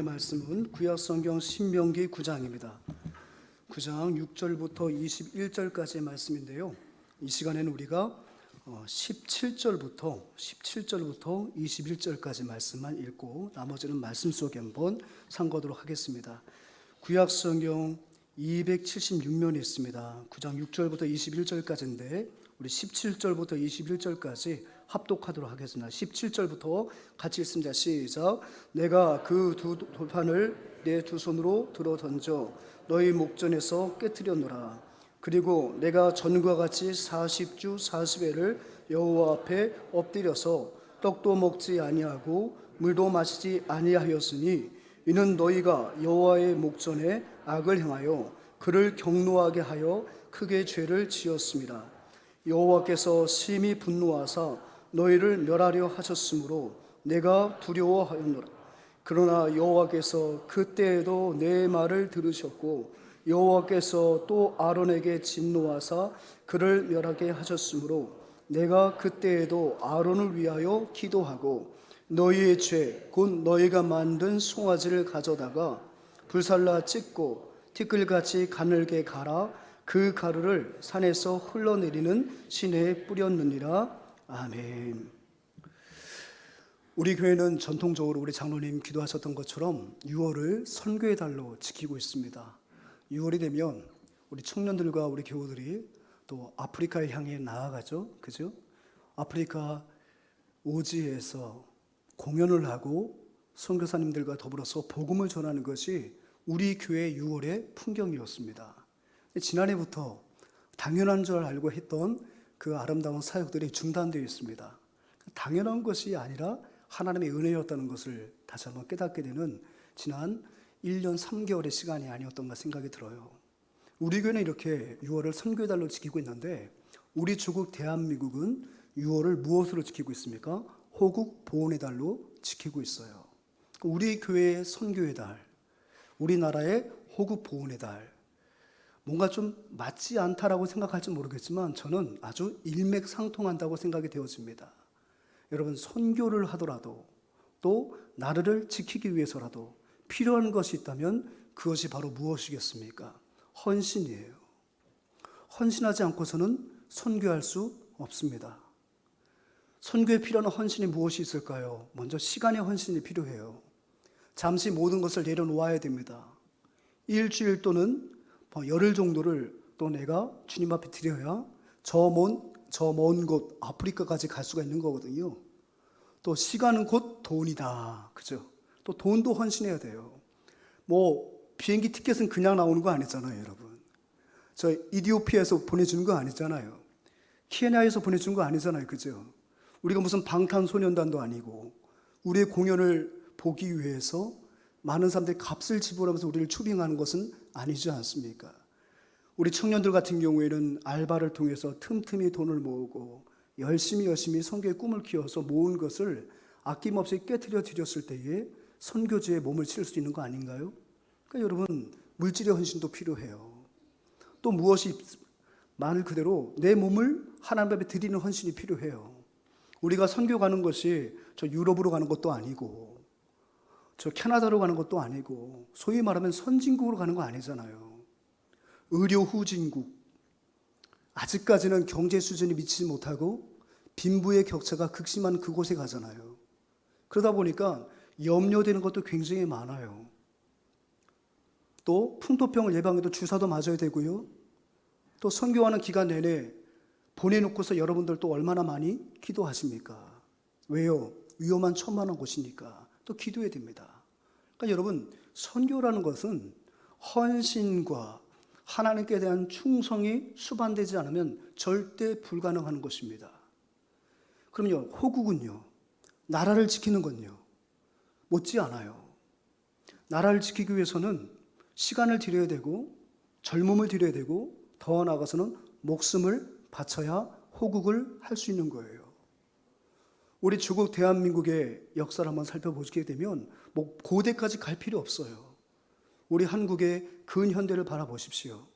말씀은 구약성경 신명기 9장입니다. 9장 6절부터 21절까지의 말씀인데요. 이 시간에는 우리가 17절부터 21절까지 말씀만 읽고 나머지는 말씀 속에 한번 상고하도록 하겠습니다. 구약성경 276면이 있습니다. 9장 6절부터 21절까지인데 우리 17절부터 21절까지 합독하도록 하겠습니다. 17절부터 같이 읽습니다. 시작. 내가 그 두 돌판을 내 두 손으로 들어 던져 너희 목전에서 깨뜨렸노라. 그리고 내가 전과 같이 40주 40회를 여호와 앞에 엎드려서 떡도 먹지 아니하고 물도 마시지 아니하였으니 이는 너희가 여호와의 목전에 악을 행하여 그를 경노하게 하여 크게 죄를 지었습니다. 여호와께서 심히 분노하사 너희를 멸하려 하셨으므로 내가 두려워하였노라. 그러나 여호와께서 그때에도 내 말을 들으셨고 여호와께서 또 아론에게 진노하사 그를 멸하게 하셨으므로 내가 그때에도 아론을 위하여 기도하고 너희의 죄 곧 너희가 만든 송아지를 가져다가 불살라 찢고 티끌같이 가늘게 갈아 그 가루를 산에서 흘러내리는 시내에 뿌렸느니라. 아멘. 우리 교회는 전통적으로 우리 장로님 기도하셨던 것처럼 6월을 선교의 달로 지키고 있습니다. 6월이 되면 우리 청년들과 우리 교우들이 또 아프리카를 향해 나아가죠. 그죠? 아프리카 오지에서 공연을 하고 선교사님들과 더불어서 복음을 전하는 것이 우리 교회 6월의 풍경이었습니다. 지난해부터 당연한 줄 알고 했던 그 아름다운 사역들이 중단되어 있습니다. 당연한 것이 아니라 하나님의 은혜였다는 것을 다시 한번 깨닫게 되는 지난 1년 3개월의 시간이 아니었던가 생각이 들어요. 우리 교회는 이렇게 6월을 선교의 달로 지키고 있는데 우리 조국 대한민국은 6월을 무엇으로 지키고 있습니까? 호국 보훈의 달로 지키고 있어요. 우리 교회의 선교의 달, 우리나라의 호국 보훈의 달, 뭔가 좀 맞지 않다라고 생각할지 모르겠지만 저는 아주 일맥상통한다고 생각이 되어집니다. 여러분, 선교를 하더라도 또 나라를 지키기 위해서라도 필요한 것이 있다면 그것이 바로 무엇이겠습니까? 헌신이에요. 헌신하지 않고서는 선교할 수 없습니다. 선교에 필요한 헌신이 무엇이 있을까요? 먼저 시간의 헌신이 필요해요. 잠시 모든 것을 내려놓아야 됩니다. 일주일 또는 열흘 정도를 또 내가 주님 앞에 드려야 저 먼 곳 아프리카까지 갈 수가 있는 거거든요. 또 시간은 곧 돈이다. 그죠? 또 돈도 헌신해야 돼요. 비행기 티켓은 그냥 나오는 거 아니잖아요, 여러분. 저 이디오피아에서 보내주는 거 아니잖아요. 케냐에서 보내주는 거 아니잖아요, 그죠? 우리가 무슨 방탄소년단도 아니고 우리의 공연을 보기 위해서 많은 사람들이 값을 지불하면서 우리를 추빙하는 것은 아니지 않습니까? 우리 청년들 같은 경우에는 알바를 통해서 틈틈이 돈을 모으고 열심히 선교의 꿈을 키워서 모은 것을 아낌없이 깨트려 드렸을 때에 선교지에 몸을 칠 수 있는 거 아닌가요? 그러니까 여러분, 물질의 헌신도 필요해요. 또 무엇이 말 그대로 내 몸을 하나님 앞에 드리는 헌신이 필요해요. 우리가 선교 가는 것이 저 유럽으로 가는 것도 아니고 저 캐나다로 가는 것도 아니고 소위 말하면 선진국으로 가는 거 아니잖아요. 의료 후진국, 아직까지는 경제 수준이 미치지 못하고 빈부의 격차가 극심한 그곳에 가잖아요. 그러다 보니까 염려되는 것도 굉장히 많아요. 또 풍토병을 예방해도 주사도 맞아야 되고요. 또 선교하는 기간 내내 보내놓고서 여러분들 또 얼마나 많이 기도하십니까? 왜요? 위험한 천만한 곳이니까 또 기도해야 됩니다. 그러니까 여러분, 선교라는 것은 헌신과 하나님께 대한 충성이 수반되지 않으면 절대 불가능한 것입니다. 그럼요, 호국은요, 나라를 지키는 건요, 못지 않아요. 나라를 지키기 위해서는 시간을 들여야 되고 젊음을 들여야 되고 더 나아가서는 목숨을 바쳐야 호국을 할 수 있는 거예요. 우리 조국 대한민국의 역사를 한번 살펴보게 되면 고대까지 갈 필요 없어요. 우리 한국의 근현대를 바라보십시오.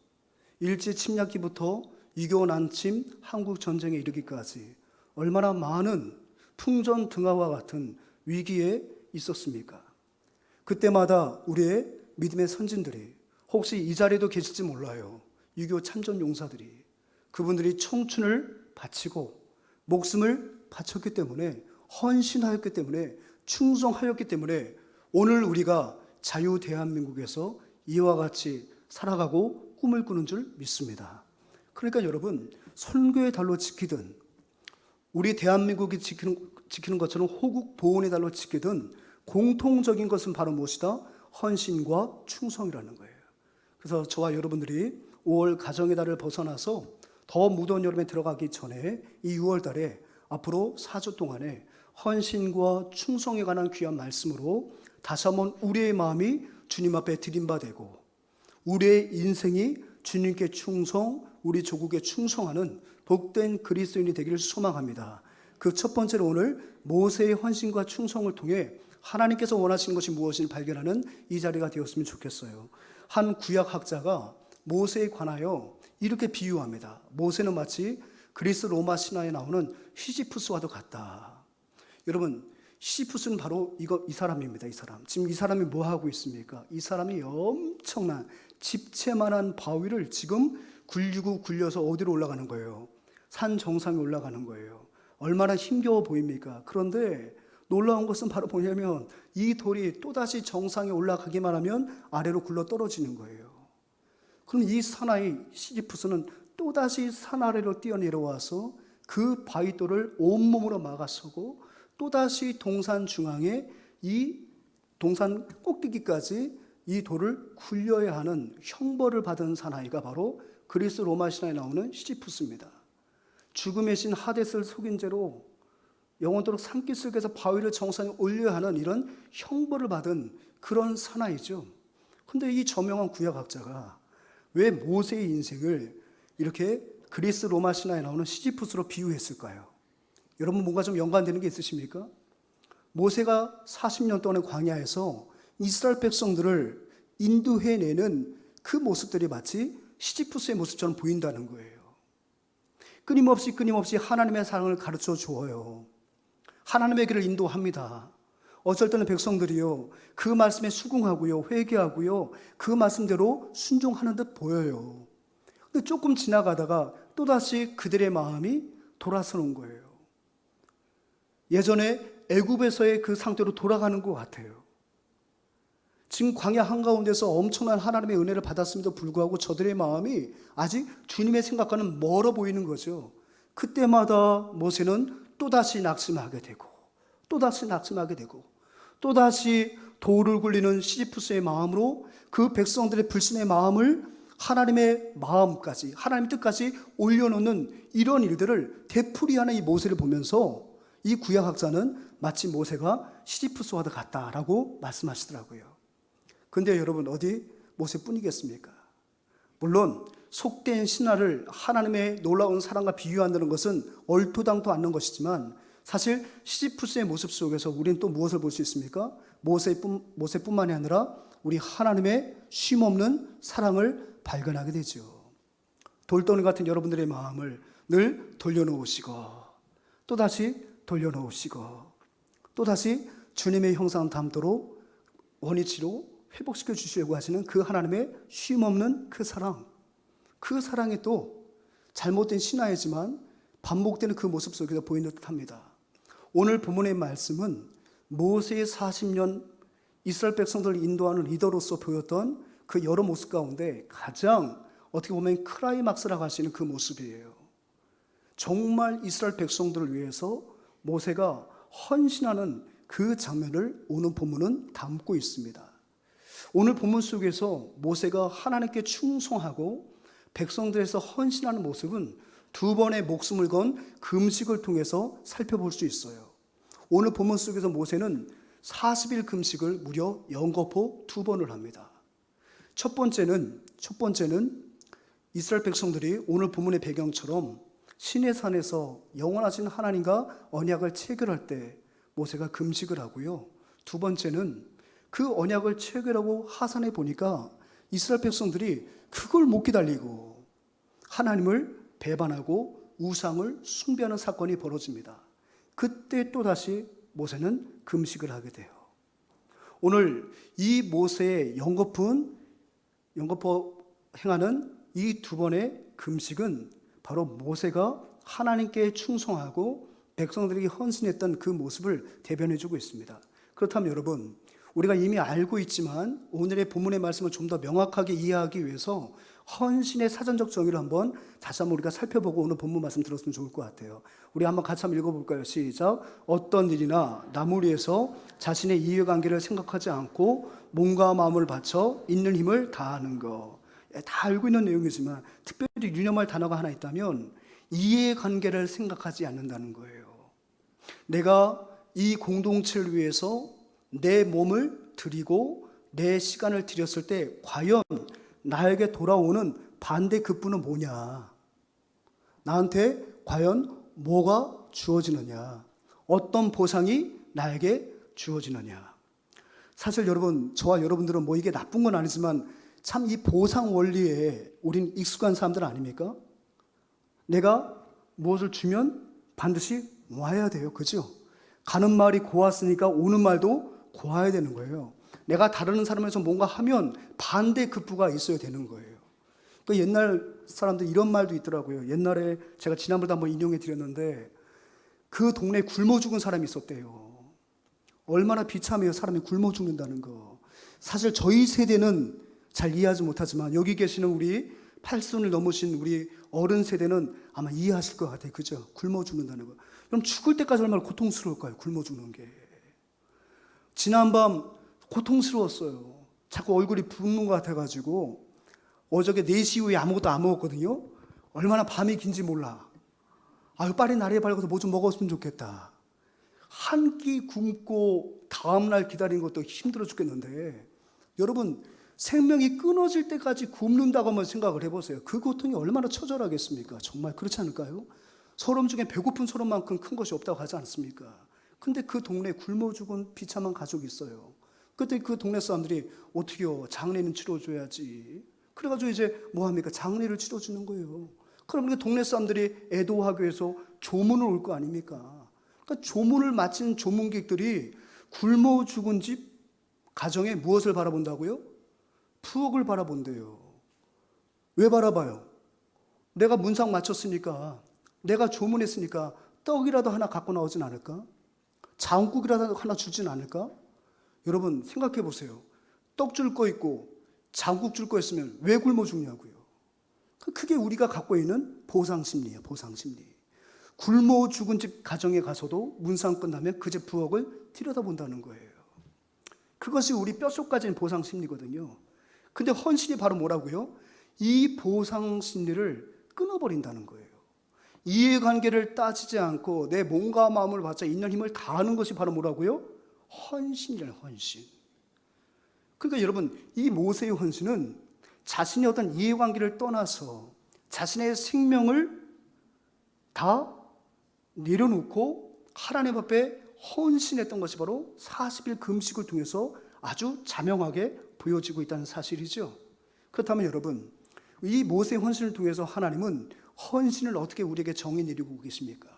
일제 침략기부터 6.25 난침 한국 전쟁에 이르기까지 얼마나 많은 풍전등화와 같은 위기에 있었습니까? 그때마다 우리의 믿음의 선진들이, 혹시 이 자리에도 계실지 몰라요, 6.25 참전 용사들이, 그분들이 청춘을 바치고 목숨을 바쳤기 때문에, 헌신하였기 때문에, 충성하였기 때문에 오늘 우리가 자유 대한민국에서 이와 같이 살아가고 꿈을 꾸는 줄 믿습니다. 그러니까 여러분, 선교의 달로 지키든 우리 대한민국이 지키는 것처럼 호국 보훈의 달로 지키든 공통적인 것은 바로 무엇이다? 헌신과 충성이라는 거예요. 그래서 저와 여러분들이 5월 가정의 달을 벗어나서 더 무더운 여름에 들어가기 전에 이 6월 달에 앞으로 4주 동안에 헌신과 충성에 관한 귀한 말씀으로 다시 한번 우리의 마음이 주님 앞에 드린 바 되고, 우리의 인생이 주님께 충성, 우리 조국에 충성하는 복된 그리스도인이 되기를 소망합니다. 그 첫 번째로 오늘 모세의 헌신과 충성을 통해 하나님께서 원하시는 것이 무엇인지 발견하는 이 자리가 되었으면 좋겠어요. 한 구약학자가 모세에 관하여 이렇게 비유합니다. 모세는 마치 그리스 로마 신화에 나오는 시지푸스와도 같다. 여러분, 시지푸스는 바로 이 사람입니다. 이 사람. 지금 이 사람이 뭐 하고 있습니까? 이 사람이 엄청난 집채만한 바위를 지금 굴려서 어디로 올라가는 거예요? 산 정상에 올라가는 거예요. 얼마나 힘겨워 보입니까? 그런데 놀라운 것은 바로 뭐냐면 이 돌이 또다시 정상에 올라가기만 하면 아래로 굴러 떨어지는 거예요. 그럼 이 사나이 시지푸스는 또다시 산 아래로 뛰어내려와서 그 바위돌을 온몸으로 막아서고 또다시 동산 중앙에 이 동산 꼭대기까지 이 돌을 굴려야 하는 형벌을 받은 사나이가 바로 그리스 로마 신화에 나오는 시지푸스입니다. 죽음의 신 하데스를 속인 죄로 영원토록 산기슭에서 바위를 정상에 올려야 하는 이런 형벌을 받은 그런 사나이죠. 그런데 이 저명한 구약학자가 왜 모세의 인생을 이렇게 그리스 로마 신화에 나오는 시지푸스로 비유했을까요? 여러분, 뭔가 좀 연관되는 게 있으십니까? 모세가 40년 동안의 광야에서 이스라엘 백성들을 인도해내는 그 모습들이 마치 시지푸스의 모습처럼 보인다는 거예요. 끊임없이 하나님의 사랑을 가르쳐 주어요. 하나님의 길을 인도합니다. 어쩔 때는 백성들이요, 그 말씀에 수긍하고요, 회개하고요, 그 말씀대로 순종하는 듯 보여요. 근데 조금 지나가다가 또다시 그들의 마음이 돌아서는 거예요. 예전에 애굽에서의 그 상태로 돌아가는 것 같아요. 지금 광야 한가운데서 엄청난 하나님의 은혜를 받았음에도 불구하고 저들의 마음이 아직 주님의 생각과는 멀어 보이는 거죠. 그때마다 모세는 또다시 낙심하게 되고 또다시 돌을 굴리는 시지푸스의 마음으로 그 백성들의 불신의 마음을 하나님의 마음까지, 하나님의 뜻까지 올려놓는 이런 일들을 되풀이하는 이 모세를 보면서 이 구약학자는 마치 모세가 시지푸스와도 같다라고 말씀하시더라고요. 근데 여러분, 어디 모세뿐이겠습니까? 물론 속된 신화를 하나님의 놀라운 사랑과 비유한다는 것은 얼토당토 않는 것이지만, 사실 시지푸스의 모습 속에서 우리는 또 무엇을 볼 수 있습니까? 모세뿐만이 아니라 우리 하나님의 쉼없는 사랑을 발견하게 되죠. 돌덩이 같은 여러분들의 마음을 늘 돌려놓으시고 또다시 주님의 형상 담도록 원위치로 회복시켜 주시려고 하시는 그 하나님의 쉼없는 그 사랑이 또 잘못된 신화이지만 반복되는 그 모습 속에서 보이는 듯합니다. 오늘 본문의 말씀은 모세의 40년 이스라엘 백성들을 인도하는 리더로서 보였던 그 여러 모습 가운데 가장 어떻게 보면 클라이막스라고 할 수 있는 그 모습이에요. 정말 이스라엘 백성들을 위해서 모세가 헌신하는 그 장면을 오늘 본문은 담고 있습니다. 오늘 본문 속에서 모세가 하나님께 충성하고 백성들에서 헌신하는 모습은 두 번의 목숨을 건 금식을 통해서 살펴볼 수 있어요. 오늘 본문 속에서 모세는 40일 금식을 무려 연거푸 2번을 합니다. 첫 번째는 이스라엘 백성들이 오늘 본문의 배경처럼 시내산에서 영원하신 하나님과 언약을 체결할 때 모세가 금식을 하고요. 두 번째는 그 언약을 체결하고 하산해 보니까 이스라엘 백성들이 그걸 못 기다리고 하나님을 배반하고 우상을 숭배하는 사건이 벌어집니다. 그때 또다시 모세는 금식을 하게 돼요. 오늘 이 모세의 연거푸 행하는 이 두 번의 금식은 바로 모세가 하나님께 충성하고 백성들에게 헌신했던 그 모습을 대변해주고 있습니다. 그렇다면 여러분, 우리가 이미 알고 있지만 오늘의 본문의 말씀을 좀 더 명확하게 이해하기 위해서 헌신의 사전적 정의를 다시 한번 우리가 살펴보고 오늘 본문 말씀 들었으면 좋을 것 같아요. 우리 한번 같이 한번 읽어볼까요? 시작. 어떤 일이나 남을 위해서 자신의 이해관계를 생각하지 않고 몸과 마음을 바쳐 있는 힘을 다하는 것. 다 알고 있는 내용이지만 특별히 유념할 단어가 하나 있다면 이해관계를 생각하지 않는다는 거예요. 내가 이 공동체를 위해서 내 몸을 드리고 내 시간을 드렸을 때 과연 나에게 돌아오는 반대 급부는 뭐냐? 나한테 과연 뭐가 주어지느냐? 어떤 보상이 나에게 주어지느냐? 사실 여러분, 저와 여러분들은 뭐 이게 나쁜 건 아니지만 참 이 보상 원리에 우린 익숙한 사람들 아닙니까? 내가 무엇을 주면 반드시 와야 돼요. 그죠? 가는 말이 고왔으니까 오는 말도 고와야 되는 거예요. 내가 다른 사람에서 뭔가 하면 반대 급부가 있어야 되는 거예요. 그 옛날 사람들 이런 말도 있더라고요. 옛날에 제가 지난번에 한번 인용해 드렸는데 그 동네에 굶어 죽은 사람이 있었대요. 얼마나 비참해요. 사람이 굶어 죽는다는 거. 사실 저희 세대는 잘 이해하지 못하지만 여기 계시는 우리 80을 넘으신 우리 어른 세대는 아마 이해하실 것 같아요. 그죠? 굶어 죽는다는 거. 그럼 죽을 때까지 얼마나 고통스러울까요? 굶어 죽는 게. 지난밤 고통스러웠어요. 자꾸 얼굴이 붓는 것 같아가지고 어저께 4시 이후에 아무것도 안 먹었거든요. 얼마나 밤이 긴지 몰라. 아유, 빨리 날이 밝아서 뭐 좀 먹었으면 좋겠다. 한 끼 굶고 다음날 기다리는 것도 힘들어 죽겠는데 여러분, 생명이 끊어질 때까지 굶는다고 한번 생각을 해보세요. 그 고통이 얼마나 처절하겠습니까? 정말 그렇지 않을까요? 소름 중에 배고픈 소름만큼 큰 것이 없다고 하지 않습니까? 근데 그 동네에 굶어 죽은 비참한 가족이 있어요. 그때 그 동네 사람들이 어떻게요? 장례는 치러줘야지. 그래가지고 이제 뭐합니까? 장례를 치러주는 거예요. 그러면 동네 사람들이 애도하기 위해서 조문을 올 거 아닙니까? 그러니까 조문을 마친 조문객들이 굶어 죽은 집 가정에 무엇을 바라본다고요? 부엌을 바라본대요. 왜 바라봐요? 내가 문상 마쳤으니까, 내가 조문했으니까 떡이라도 하나 갖고 나오진 않을까? 장국이라도 하나 주진 않을까? 여러분 생각해 보세요. 떡 줄 거 있고 장국 줄 거 있으면 왜 굶어 죽냐고요. 그게 우리가 갖고 있는 보상심리예요. 보상심리. 굶어 죽은 집 가정에 가서도 문상 끝나면 그 집 부엌을 들여다본다는 거예요. 그것이 우리 뼛속까지는 보상심리거든요. 근데 헌신이 바로 뭐라고요? 이 보상심리를 끊어버린다는 거예요. 이해관계를 따지지 않고 내 몸과 마음을 바쳐 있는 힘을 다하는 것이 바로 뭐라고요? 헌신이잖아요. 헌신. 그러니까 여러분, 이 모세의 헌신은 자신의 어떤 이해관계를 떠나서 자신의 생명을 다 내려놓고 하나님 앞에 헌신했던 것이 바로 40일 금식을 통해서 아주 자명하게 보여지고 있다는 사실이죠. 그렇다면 여러분, 이 모세의 헌신을 통해서 하나님은 헌신을 어떻게 우리에게 정의 내리고 계십니까?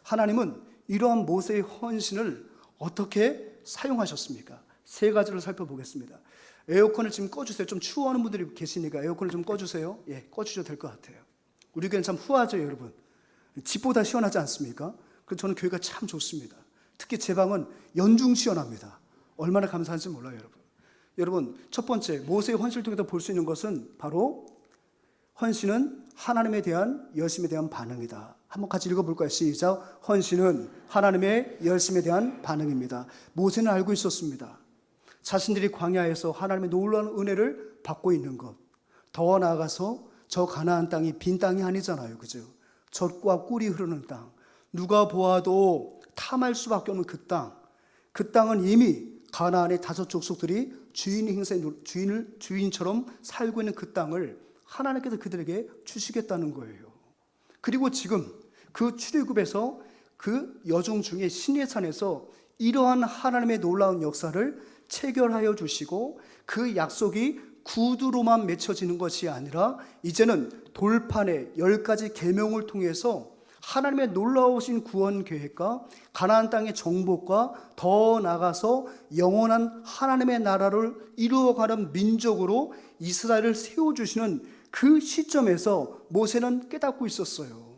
하나님은 이러한 모세의 헌신을 어떻게 사용하셨습니까? 3가지를 살펴보겠습니다. 에어컨을 지금 꺼주세요. 좀 추워하는 분들이 계시니까 에어컨을 좀 꺼주세요. 예, 꺼주셔도 될 것 같아요. 우리 교회는 참 후하죠, 여러분. 집보다 시원하지 않습니까? 그래서 저는 교회가 참 좋습니다. 특히 제 방은 연중 시원합니다. 얼마나 감사한지 몰라요, 여러분. 여러분, 첫 번째 모세의 헌신을 통해서 볼 수 있는 것은 바로 헌신은 하나님에 대한 열심에 대한 반응이다. 한번 같이 읽어볼까요? 시작. 헌신은 하나님의 열심에 대한 반응입니다. 모세는 알고 있었습니다. 자신들이 광야에서 하나님의 놀라운 은혜를 받고 있는 것. 더 나아가서 저 가나안 땅이 빈 땅이 아니잖아요. 그죠? 젖과 꿀이 흐르는 땅. 누가 보아도 탐할 수밖에 없는 그 땅. 그 땅은 이미 가나안의 5 족속들이 주인처럼 살고 있는 그 땅을 하나님께서 그들에게 주시겠다는 거예요. 그리고 지금 그 출애굽에서 그 여종 중에 시내산에서 이러한 하나님의 놀라운 역사를 체결하여 주시고 그 약속이 구두로만 맺혀지는 것이 아니라 이제는 돌판에 10가지 계명을 통해서 하나님의 놀라우신 구원 계획과 가나안 땅의 정복과 더 나아가서 영원한 하나님의 나라를 이루어가는 민족으로 이스라엘을 세워주시는 그 시점에서 모세는 깨닫고 있었어요.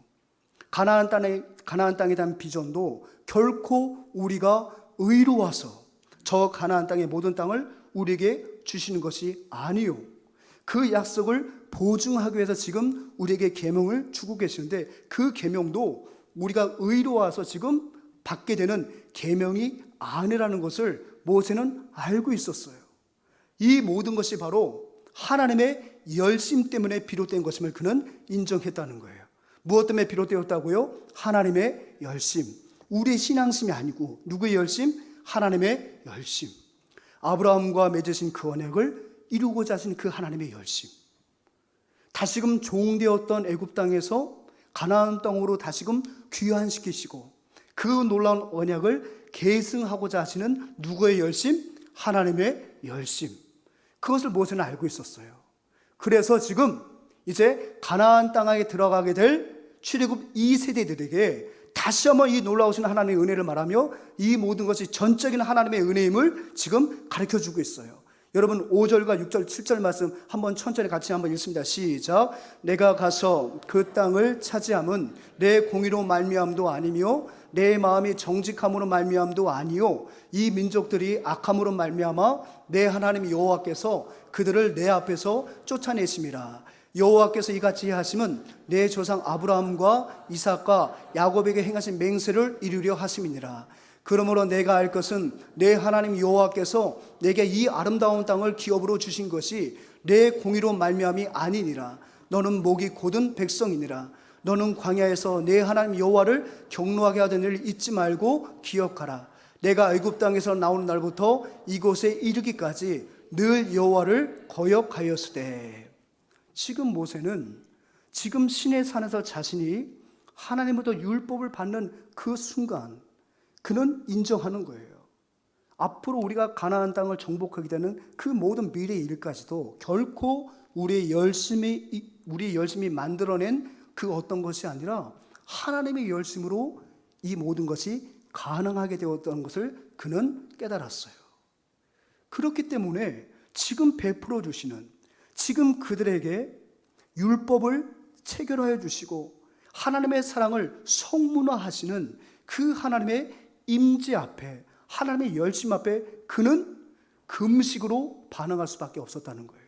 가나안 땅에 대한 비전도 결코 우리가 의로워서 저 가나안 땅의 모든 땅을 우리에게 주시는 것이 아니요, 그 약속을 보증하기 위해서 지금 우리에게 계명을 주고 계시는데, 그 계명도 우리가 의로워서 지금 받게 되는 계명이 아니라는 것을 모세는 알고 있었어요. 이 모든 것이 바로 하나님의 열심 때문에 비롯된 것임을 그는 인정했다는 거예요. 무엇 때문에 비롯되었다고요? 하나님의 열심. 우리의 신앙심이 아니고 누구의 열심? 하나님의 열심. 아브라함과 맺으신 그 언약을 이루고자 하신 그 하나님의 열심. 다시금 종되었던 애굽 땅에서 가나안 땅으로 다시금 귀환시키시고 그 놀라운 언약을 계승하고자 하시는 누구의 열심? 하나님의 열심. 그것을 모세는 알고 있었어요. 그래서 지금 이제 가나안 땅에 들어가게 될 출애굽 2세대들에게 다시 한번 이 놀라우신 하나님의 은혜를 말하며 이 모든 것이 전적인 하나님의 은혜임을 지금 가르쳐주고 있어요. 여러분 5절과 6절 7절 말씀 한번 천천히 같이 한번 읽습니다. 시작. 내가 가서 그 땅을 차지함은 내 공의로 말미암도 아니며 내 마음이 정직함으로 말미암도 아니요 이 민족들이 악함으로 말미암아 내 하나님 여호와께서 그들을 내 앞에서 쫓아내심이라. 여호와께서 이같이 하심은 내 조상 아브라함과 이삭과 야곱에게 행하신 맹세를 이루려 하심이니라. 그러므로 내가 알 것은 내 하나님 여호와께서 내게 이 아름다운 땅을 기업으로 주신 것이 내 공의로 말미암이 아니니라. 너는 목이 곧은 백성이니라. 너는 광야에서 내 하나님 여호와를 경노하게 하던 일을 잊지 말고 기억하라. 내가 애굽 땅에서 나오는 날부터 이곳에 이르기까지 늘 여호와를 거역하였으되. 지금 모세는 지금 시내 산에서 자신이 하나님부터 율법을 받는 그 순간 그는 인정하는 거예요. 앞으로 우리가 가나안 땅을 정복하게 되는 그 모든 미래의 일까지도 결코 우리의 열심이 만들어낸 그 어떤 것이 아니라 하나님의 열심으로 이 모든 것이 가능하게 되었다는 것을 그는 깨달았어요. 그렇기 때문에 지금 베풀어 주시는, 지금 그들에게 율법을 체결하여 주시고 하나님의 사랑을 성문화하시는 그 하나님의 임재 앞에, 하나님의 열심 앞에 그는 금식으로 반응할 수밖에 없었다는 거예요.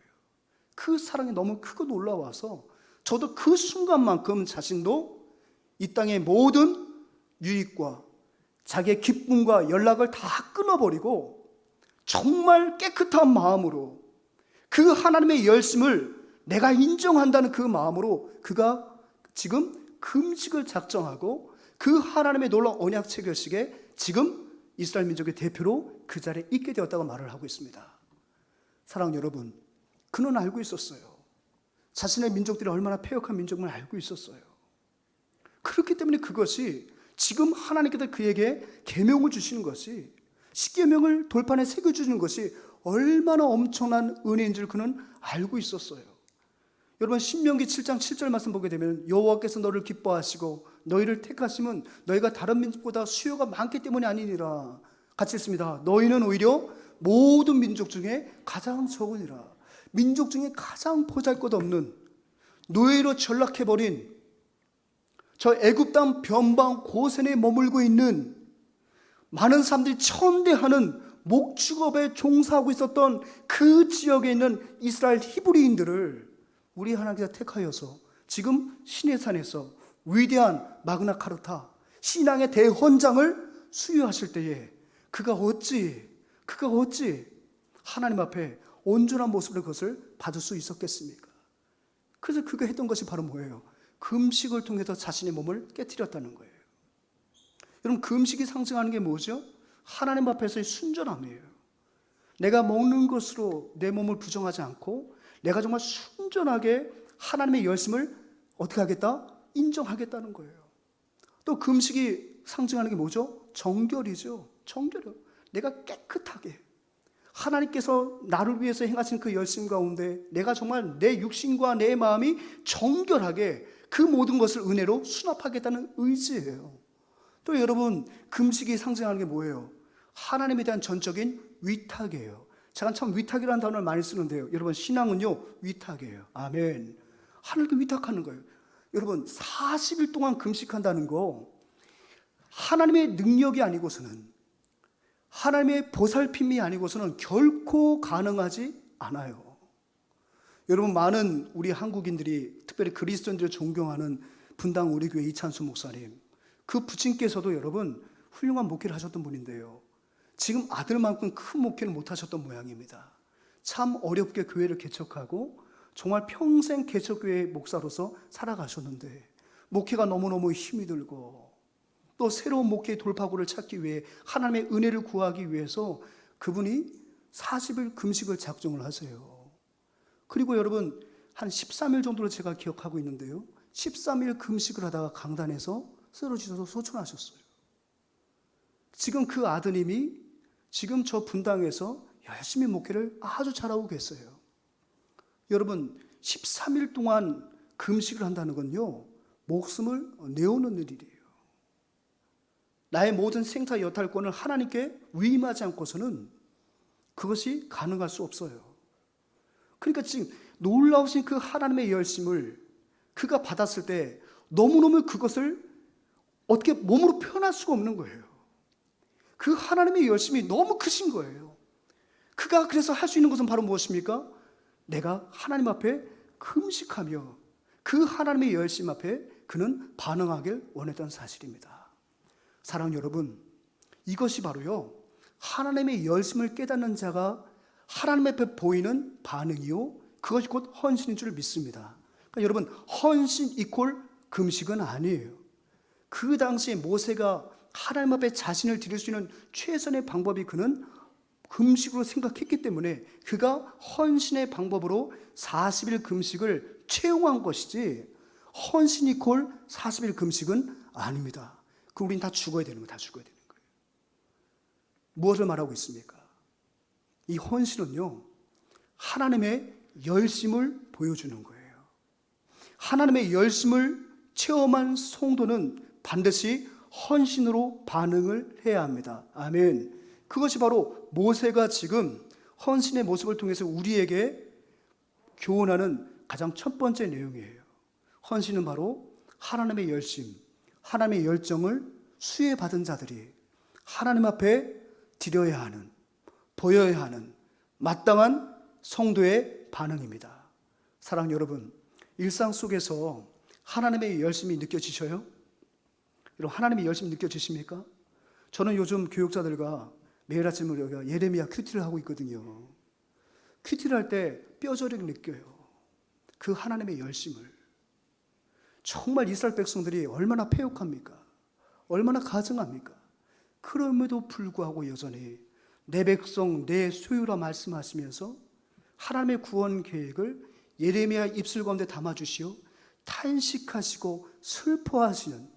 그 사랑이 너무 크고 놀라워서 저도 그 순간만큼 자신도 이 땅의 모든 유익과 자기의 기쁨과 연락을 다 끊어버리고 정말 깨끗한 마음으로 그 하나님의 열심을 내가 인정한다는 그 마음으로 그가 지금 금식을 작정하고 그 하나님의 놀라운 언약 체결식에 지금 이스라엘 민족의 대표로 그 자리에 있게 되었다고 말을 하고 있습니다. 사랑하는 여러분, 그는 알고 있었어요. 자신의 민족들이 얼마나 패역한 민족임을 알고 있었어요. 그렇기 때문에 그것이 지금 하나님께서 그에게 계명을 주시는 것이, 십계명을 돌판에 새겨주시는 것이 얼마나 엄청난 은혜인 줄 그는 알고 있었어요. 여러분 신명기 7장 7절 말씀 보게 되면 여호와께서 너를 기뻐하시고 너희를 택하심은 너희가 다른 민족보다 수요가 많기 때문이 아니니라. 같이 읽습니다. 너희는 오히려 모든 민족 중에 가장 적으니라. 민족 중에 가장 보잘것없는 노예로 전락해버린 저 애굽 땅 변방 고센에 머물고 있는 많은 사람들이 천대하는 목축업에 종사하고 있었던 그 지역에 있는 이스라엘 히브리인들을 우리 하나님께서 택하여서 지금 시내산에서 위대한 마그나 카르타 신앙의 대헌장을 수여하실 때에 그가 어찌 하나님 앞에 온전한 모습으로 그것을 받을 수 있었겠습니까? 그래서 그가 했던 것이 바로 뭐예요? 금식을 통해서 자신의 몸을 깨뜨렸다는 거예요. 여러분 금식이 상징하는 게 뭐죠? 하나님 앞에서의 순전함이에요. 내가 먹는 것으로 내 몸을 부정하지 않고 내가 정말 순전하게 하나님의 열심을 어떻게 하겠다? 인정하겠다는 거예요. 또 금식이 상징하는 게 뭐죠? 정결이죠. 정결이요. 내가 깨끗하게 하나님께서 나를 위해서 행하신 그 열심 가운데 내가 정말 내 육신과 내 마음이 정결하게 그 모든 것을 은혜로 수납하겠다는 의지예요. 또 여러분, 금식이 상징하는 게 뭐예요? 하나님에 대한 전적인 위탁이에요. 제가 참 위탁이라는 단어를 많이 쓰는데요, 여러분, 신앙은요 위탁이에요. 아멘. 하나님께 위탁하는 거예요. 여러분, 40일 동안 금식한다는 거 하나님의 능력이 아니고서는, 하나님의 보살핌이 아니고서는 결코 가능하지 않아요. 여러분, 많은 우리 한국인들이, 특별히 그리스도인들을 존경하는 분당 우리 교회 이찬수 목사님, 그 부친께서도 여러분 훌륭한 목회를 하셨던 분인데요, 지금 아들만큼 큰 목회를 못 하셨던 모양입니다. 참 어렵게 교회를 개척하고 정말 평생 개척교회 목사로서 살아가셨는데, 목회가 너무너무 힘이 들고 또 새로운 목회의 돌파구를 찾기 위해, 하나님의 은혜를 구하기 위해서 그분이 40일 금식을 작정을 하세요. 그리고 여러분, 한 13일 정도로 제가 기억하고 있는데요, 13일 금식을 하다가 강단에서 쓰러지셔서 소천하셨어요. 지금 그 아드님이 지금 저 분당에서 열심히 목회를 아주 잘하고 계세요. 여러분, 13일 동안 금식을 한다는 건요, 목숨을 내어놓는 일이에요. 나의 모든 생사 여탈권을 하나님께 위임하지 않고서는 그것이 가능할 수 없어요. 그러니까 지금 놀라우신 그 하나님의 열심을 그가 받았을 때 너무너무 그것을 어떻게 몸으로 표현할 수가 없는 거예요. 그 하나님의 열심이 너무 크신 거예요. 그가 그래서 할 수 있는 것은 바로 무엇입니까? 내가 하나님 앞에 금식하며 그 하나님의 열심 앞에 그는 반응하길 원했던 사실입니다. 사랑하는 여러분, 이것이 바로요, 하나님의 열심을 깨닫는 자가 하나님 앞에 보이는 반응이요, 그것이 곧 헌신인 줄 믿습니다. 그러니까 여러분, 헌신 이퀄 금식은 아니에요. 그 당시에 모세가 하나님 앞에 자신을 드릴 수 있는 최선의 방법이 그는 금식으로 생각했기 때문에 그가 헌신의 방법으로 40일 금식을 채용한 것이지, 헌신 이퀄 40일 금식은 아닙니다. 그 우린 다 죽어야 되는 거예요. 다 죽어야 되는 거예요. 무엇을 말하고 있습니까? 이 헌신은요, 하나님의 열심을 보여주는 거예요. 하나님의 열심을 체험한 성도는 반드시 헌신으로 반응을 해야 합니다. 아멘. 그것이 바로 모세가 지금 헌신의 모습을 통해서 우리에게 교훈하는 가장 첫 번째 내용이에요. 헌신은 바로 하나님의 열심, 하나님의 열정을 수혜받은 자들이 하나님 앞에 드려야 하는, 보여야 하는 마땅한 성도의 반응입니다. 사랑하는 여러분, 일상 속에서 하나님의 열심이 느껴지셔요? 여러분, 하나님의 열심이 느껴지십니까? 저는 요즘 교육자들과 매일 아침 우리가 예레미야 큐티를 하고 있거든요. 큐티를 할 때 뼈저리게 느껴요. 그 하나님의 열심을. 정말 이스라엘 백성들이 얼마나 패역합니까? 얼마나 가증합니까? 그럼에도 불구하고 여전히 내 백성 내 소유라 말씀하시면서 하나님의 구원 계획을 예레미야 입술 가운데 담아주시어 탄식하시고 슬퍼하시는,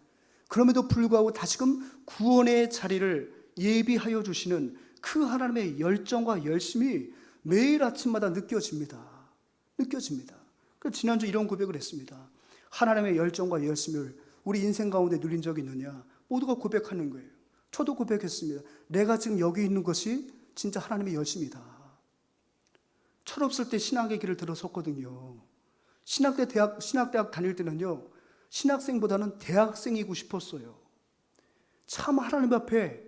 그럼에도 불구하고 다시금 구원의 자리를 예비하여 주시는 그 하나님의 열정과 열심이 매일 아침마다 느껴집니다. 느껴집니다. 그래서 지난주 이런 고백을 했습니다. 하나님의 열정과 열심을 우리 인생 가운데 누린 적이 있느냐? 모두가 고백하는 거예요. 저도 고백했습니다. 내가 지금 여기 있는 것이 진짜 하나님의 열심이다. 철없을 때 신학의 길을 들어섰거든요. 신학대학 다닐 때는요, 신학생보다는 대학생이고 싶었어요. 참 하나님 앞에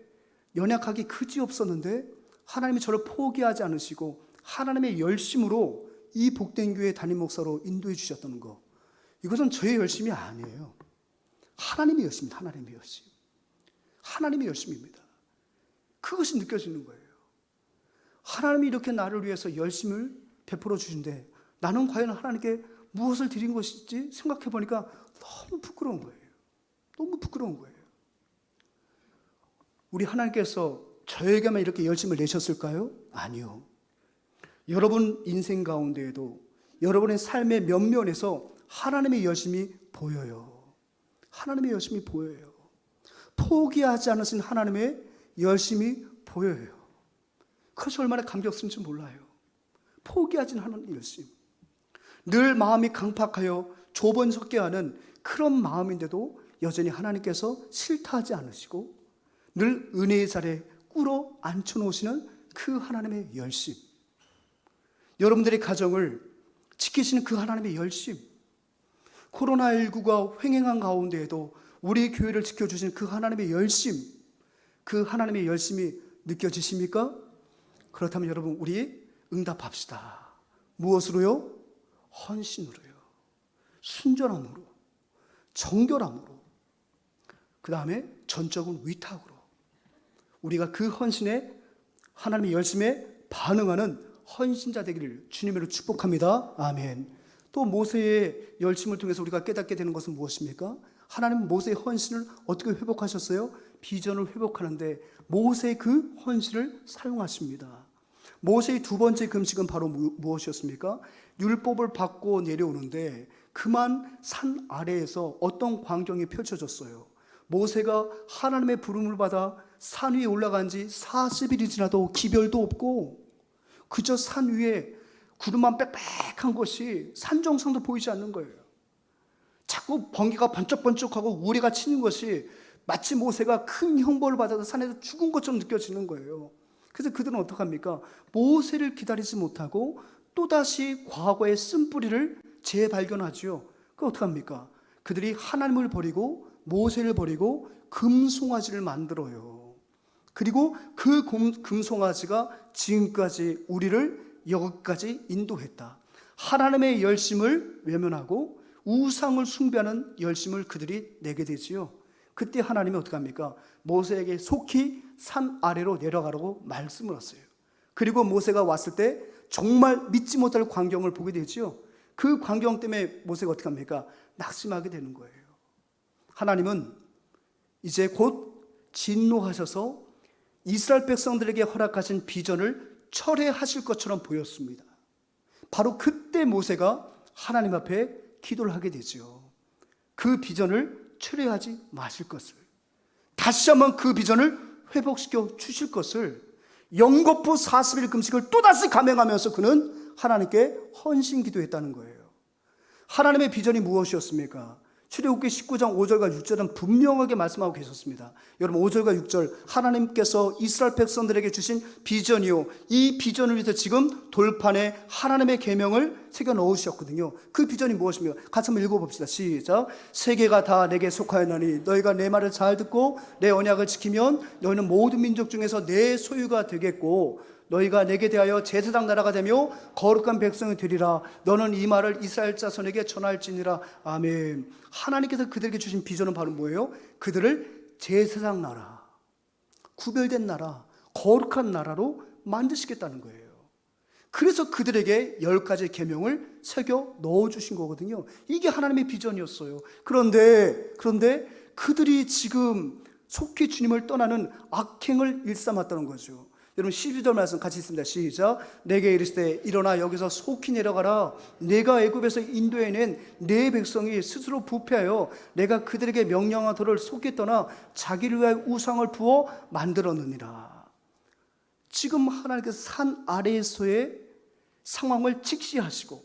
연약하기 그지없었는데 하나님이 저를 포기하지 않으시고 하나님의 열심으로 이 복된 교회 담임 목사로 인도해 주셨다는 거, 이것은 저의 열심이 아니에요. 하나님의 열심입니다. 하나님의 열심. 하나님의 열심입니다. 그것이 느껴지는 거예요. 하나님이 이렇게 나를 위해서 열심을 베풀어 주신데 나는 과연 하나님께 무엇을 드린 것일지 생각해 보니까 너무 부끄러운 거예요. 너무 부끄러운 거예요. 우리 하나님께서 저에게만 이렇게 열심을 내셨을까요? 아니요. 여러분 인생 가운데에도 여러분의 삶의 면면에서 하나님의 열심이 보여요. 하나님의 열심이 보여요. 포기하지 않으신 하나님의 열심이 보여요. 그것이 얼마나 감격스러운지 몰라요. 포기하지 않은 열심. 늘 마음이 강팍하여 조번석게 하는 그런 마음인데도 여전히 하나님께서 싫다 하지 않으시고 늘 은혜의 자리에 꿇어 앉혀놓으시는 그 하나님의 열심, 여러분들의 가정을 지키시는 그 하나님의 열심, 코로나19가 횡행한 가운데에도 우리 교회를 지켜주시는 그 하나님의 열심, 그 하나님의 열심이 느껴지십니까? 그렇다면 여러분, 우리 응답합시다. 무엇으로요? 헌신으로요. 순전함으로, 정결함으로, 그 다음에 전적인 위탁으로 우리가 그 헌신에, 하나님의 열심에 반응하는 헌신자 되기를 주님으로 축복합니다. 아멘. 또 모세의 열심을 통해서 우리가 깨닫게 되는 것은 무엇입니까? 하나님은 모세의 헌신을 어떻게 회복하셨어요? 비전을 회복하는데 모세의 그 헌신을 사용하십니다. 모세의 두 번째 금식은 바로 무엇이었습니까? 율법을 받고 내려오는데 그만 산 아래에서 어떤 광경이 펼쳐졌어요. 모세가 하나님의 부름을 받아 산 위에 올라간 지 40일이 지나도 기별도 없고 그저 산 위에 구름만 빽빽한 것이 산정상도 보이지 않는 거예요. 자꾸 번개가 번쩍번쩍하고 우레가 치는 것이 마치 모세가 큰 형벌을 받아서 산에서 죽은 것처럼 느껴지는 거예요. 그래서 그들은 어떡합니까? 모세를 기다리지 못하고 또다시 과거의 쓴뿌리를 재발견하지요. 그럼 어떡합니까? 그들이 하나님을 버리고 모세를 버리고 금송아지를 만들어요. 그리고 그 금송아지가 지금까지 우리를 여기까지 인도했다. 하나님의 열심을 외면하고 우상을 숭배하는 열심을 그들이 내게 되지요. 그때 하나님이 어떻게 합니까? 모세에게 속히 산 아래로 내려가라고 말씀을 하세요. 그리고 모세가 왔을 때 정말 믿지 못할 광경을 보게 되지요. 그 광경 때문에 모세가 어떻게 합니까? 낙심하게 되는 거예요. 하나님은 이제 곧 진노하셔서 이스라엘 백성들에게 허락하신 비전을 철회하실 것처럼 보였습니다. 바로 그때 모세가 하나님 앞에 기도를 하게 되죠. 그 비전을 철회하지 마실 것을, 다시 한번 그 비전을 회복시켜 주실 것을, 영거푸 40일 금식을 또다시 감행하면서 그는 하나님께 헌신 기도했다는 거예요. 하나님의 비전이 무엇이었습니까? 출애굽기 19장 5절과 6절은 분명하게 말씀하고 계셨습니다. 여러분, 5절과 6절 하나님께서 이스라엘 백성들에게 주신 비전이요, 이 비전을 위해서 지금 돌판에 하나님의 계명을 새겨 넣으셨거든요. 그 비전이 무엇입니까? 같이 한번 읽어봅시다. 시작. 세계가 다 내게 속하였나니 너희가 내 말을 잘 듣고 내 언약을 지키면 너희는 모든 민족 중에서 내 소유가 되겠고 너희가 내게 대하여 제사장 나라가 되며 거룩한 백성이 되리라. 너는 이 말을 이스라엘 자손에게 전할지니라. 아멘. 하나님께서 그들에게 주신 비전은 바로 뭐예요? 그들을 제사장 나라, 구별된 나라, 거룩한 나라로 만드시겠다는 거예요. 그래서 그들에게 10가지 계명을 새겨 넣어주신 거거든요. 이게 하나님의 비전이었어요. 그런데 그들이 지금 속히 주님을 떠나는 악행을 일삼았다는 거죠. 여러분, 12절 말씀 같이 있습니다. 시작. 내게 이르시되 일어나 여기서 속히 내려가라. 내가 애굽에서 인도해낸 내 백성이 스스로 부패하여 내가 그들에게 명령한 도를 속히 떠나 자기를 위하여 우상을 부어 만들었느니라. 지금 하나님께서 산 아래에서의 상황을 직시하시고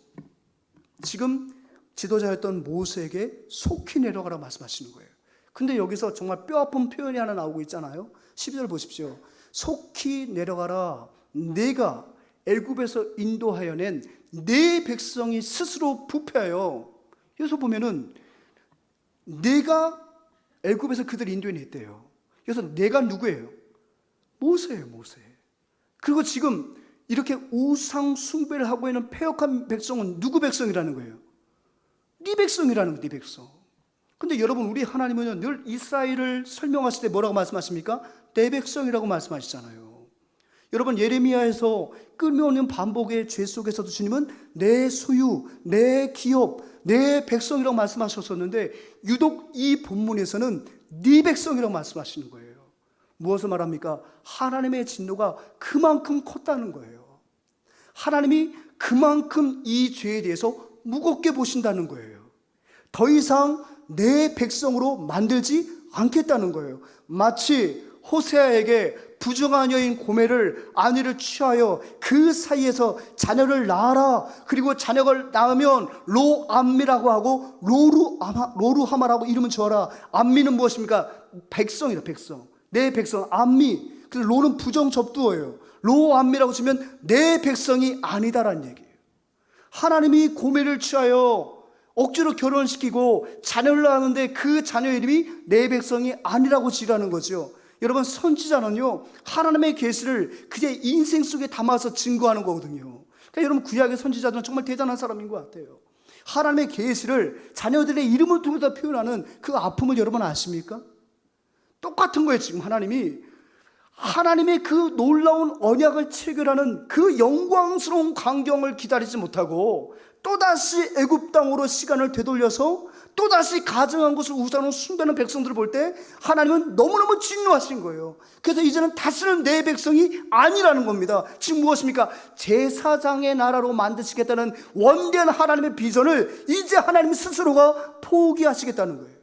지금 지도자였던 모세에게 속히 내려가라 말씀하시는 거예요. 근데 여기서 정말 뼈아픈 표현이 하나 나오고 있잖아요. 12절 보십시오. 속히 내려가라. 내가 애굽에서 인도하여 낸 내 백성이 스스로 부패하여. 여기서 보면은 내가 애굽에서 그들 인도해냈대요. 그래서 내가 누구예요? 모세예요, 모세. 그리고 지금 이렇게 우상 숭배를 하고 있는 패역한 백성은 누구 백성이라는 거예요? 네 백성이라는 거예요, 네 백성. 근데 여러분, 우리 하나님은 늘 이스라엘을 설명하실 때 뭐라고 말씀하십니까? 내 백성이라고 말씀하시잖아요. 여러분, 예레미야에서 끊임없는 반복의 죄 속에서도 주님은 내 소유, 내 기업, 내 백성이라고 말씀하셨었는데 유독 이 본문에서는 네 백성이라고 말씀하시는 거예요. 무엇을 말합니까? 하나님의 진노가 그만큼 컸다는 거예요. 하나님이 그만큼 이 죄에 대해서 무겁게 보신다는 거예요. 더 이상 내 백성으로 만들지 않겠다는 거예요. 마치 호세아에게 부정한 여인 고멜을 아내를 취하여 그 사이에서 자녀를 낳아라. 그리고 자녀를 낳으면 로암미라고 하고 로루하마라고 이름을 지어라. 암미는 무엇입니까? 백성이다, 백성. 내 백성, 암미. 그래서 로는 부정 접두어예요. 로암미라고 치면 내 백성이 아니다라는 얘기예요. 하나님이 고멜을 취하여 억지로 결혼시키고 자녀를 낳았는데 그 자녀 이름이 내 백성이 아니라고 지라는 거죠. 여러분, 선지자는요 하나님의 계시를 그의 인생 속에 담아서 증거하는 거거든요. 그러니까 여러분, 구약의 선지자들은 정말 대단한 사람인 것 같아요. 하나님의 계시를 자녀들의 이름을 통해서 표현하는 그 아픔을 여러분 아십니까? 똑같은 거예요. 지금 하나님의 그 놀라운 언약을 체결하는 그 영광스러운 광경을 기다리지 못하고 또다시 애굽 땅으로 시간을 되돌려서 또다시 가증한 것을 우상으로 숭배하는 백성들을 볼 때 하나님은 너무너무 진노하신 거예요. 그래서 이제는 다시는 내 백성이 아니라는 겁니다. 지금 무엇입니까? 제사장의 나라로 만드시겠다는 원대한 하나님의 비전을 이제 하나님 스스로가 포기하시겠다는 거예요.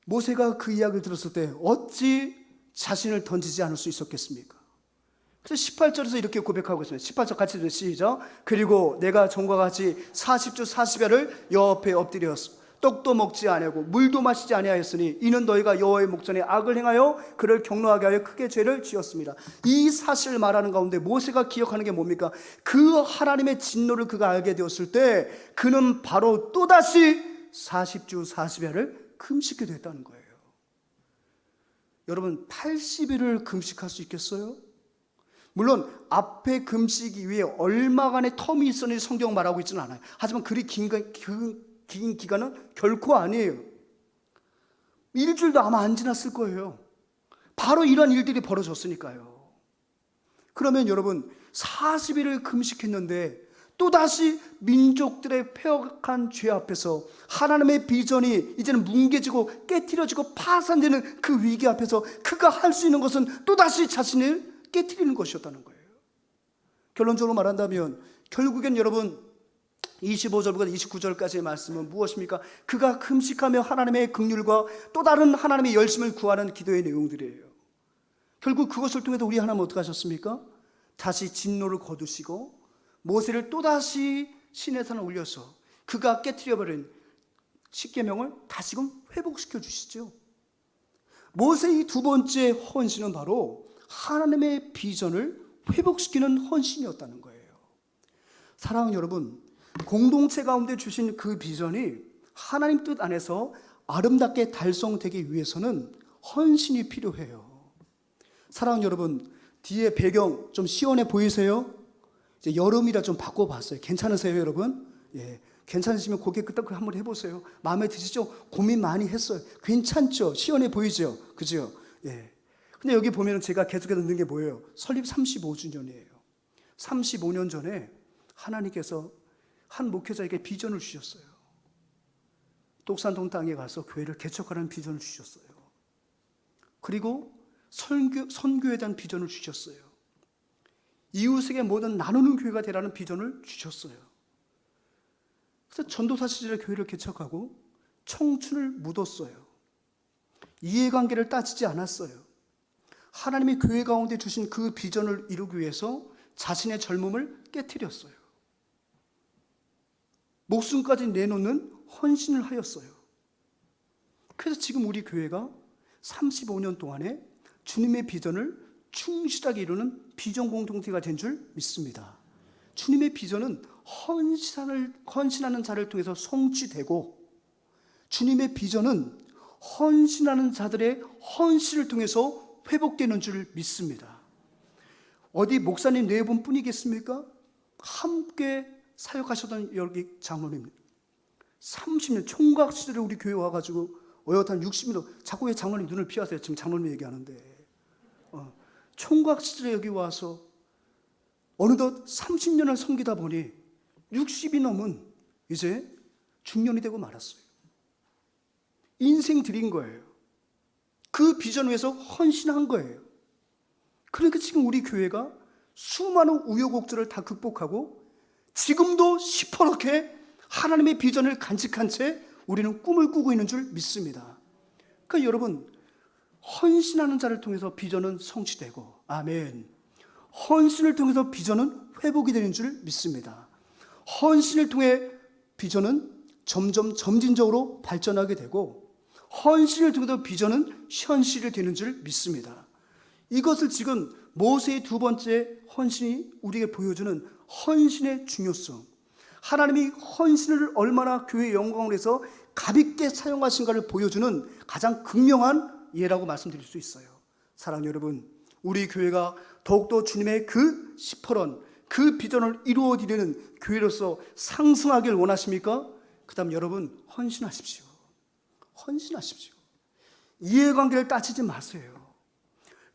모세가 그 이야기를 들었을 때 어찌 자신을 던지지 않을 수 있었겠습니까? 그래서 18절에서 이렇게 고백하고 있습니다. 18절 같이 들으시죠. 시작. 그리고 내가 전과 같이 40주 40야를 여호와 앞에 엎드렸어. 떡도 먹지 아니하고 물도 마시지 아니하였으니 이는 너희가 여호와의 목전에 악을 행하여 그를 경노하게 하여 크게 죄를 지었습니다. 이 사실을 말하는 가운데 모세가 기억하는 게 뭡니까? 그 하나님의 진노를 그가 알게 되었을 때 그는 바로 또다시 40주 40야를 금식하게 됐다는 거예요. 여러분, 80일을 금식할 수 있겠어요? 물론 앞에 금식 이후에 얼마간의 텀이 있었는지 성경 말하고 있지는 않아요. 하지만 그리 긴 기간은 결코 아니에요. 일주일도 아마 안 지났을 거예요. 바로 이런 일들이 벌어졌으니까요. 그러면 여러분, 40일을 금식했는데 또다시 민족들의 폐역한 죄 앞에서 하나님의 비전이 이제는 뭉개지고 깨트려지고 파산되는 그 위기 앞에서 그가 할 수 있는 것은 또다시 자신을 깨트리는 것이었다는 거예요. 결론적으로 말한다면 결국엔 여러분 25절부터 29절까지의 말씀은 무엇입니까? 그가 금식하며 하나님의 긍휼과 또 다른 하나님의 열심을 구하는 기도의 내용들이에요. 결국 그것을 통해서 우리 하나님 어떻게 하셨습니까? 다시 진노를 거두시고 모세를 또다시 신의 산에 올려서 그가 깨트려버린 십계명을 다시금 회복시켜 주시죠. 모세의 두 번째 헌신은 바로 하나님의 비전을 회복시키는 헌신이었다는 거예요. 사랑하는 여러분, 공동체 가운데 주신 그 비전이 하나님 뜻 안에서 아름답게 달성되기 위해서는 헌신이 필요해요. 사랑하는 여러분, 뒤에 배경 좀 시원해 보이세요? 이제 여름이라 좀 바꿔봤어요. 괜찮으세요, 여러분? 예, 괜찮으시면 고개 끄덕 한번 해보세요. 마음에 드시죠? 고민 많이 했어요. 괜찮죠? 시원해 보이죠? 그죠? 예. 근데 여기 보면 제가 계속해서 넣는 게 뭐예요? 설립 35주년이에요. 35년 전에 하나님께서 한 목회자에게 비전을 주셨어요. 독산동 땅에 가서 교회를 개척하라는 비전을 주셨어요. 그리고 선교에 대한 비전을 주셨어요. 이웃에게 뭐든 나누는 교회가 되라는 비전을 주셨어요. 그래서 전도사 시절에 교회를 개척하고 청춘을 묻었어요. 이해관계를 따지지 않았어요. 하나님이 교회 가운데 주신 그 비전을 이루기 위해서 자신의 젊음을 깨트렸어요. 목숨까지 내놓는 헌신을 하였어요. 그래서 지금 우리 교회가 35년 동안에 주님의 비전을 충실하게 이루는 비전 공동체가 된 줄 믿습니다. 주님의 비전은 헌신하는 자를 통해서 성취되고, 주님의 비전은 헌신하는 자들의 헌신을 통해서 회복되는 줄 믿습니다. 어디 목사님 네 분뿐이겠습니까? 함께 사역하셨던 여기 장로님 30년 총각 시절에 우리 교회 와가지고 어엿한 60년 자꾸 왜 장로님 눈을 피하세요? 지금 장로님 얘기하는데 총각 시절에 여기 와서 어느덧 30년을 섬기다 보니 60이 넘은 이제 중년이 되고 말았어요. 인생 드린 거예요. 그 비전 위해서 헌신한 거예요. 그러니까 지금 우리 교회가 수많은 우여곡절을 다 극복하고 지금도 시퍼렇게 하나님의 비전을 간직한 채 우리는 꿈을 꾸고 있는 줄 믿습니다. 그러니까 여러분, 헌신하는 자를 통해서 비전은 성취되고, 아멘. 헌신을 통해서 비전은 회복이 되는 줄 믿습니다. 헌신을 통해 비전은 점점 점진적으로 발전하게 되고, 헌신을 통해서 비전은 현실이 되는 줄 믿습니다. 이것을 지금 모세의 두 번째 헌신이 우리에게 보여주는 헌신의 중요성, 하나님이 헌신을 얼마나 교회의 영광을 해서 가볍게 사용하신가를 보여주는 가장 극명한 예라고 말씀드릴 수 있어요. 사랑하는 여러분, 우리 교회가 더욱더 주님의 그 시퍼런 그 비전을 이루어드리는 교회로서 상승하길 원하십니까? 그 다음 여러분, 헌신하십시오. 헌신하십시오. 이해관계를 따지지 마세요.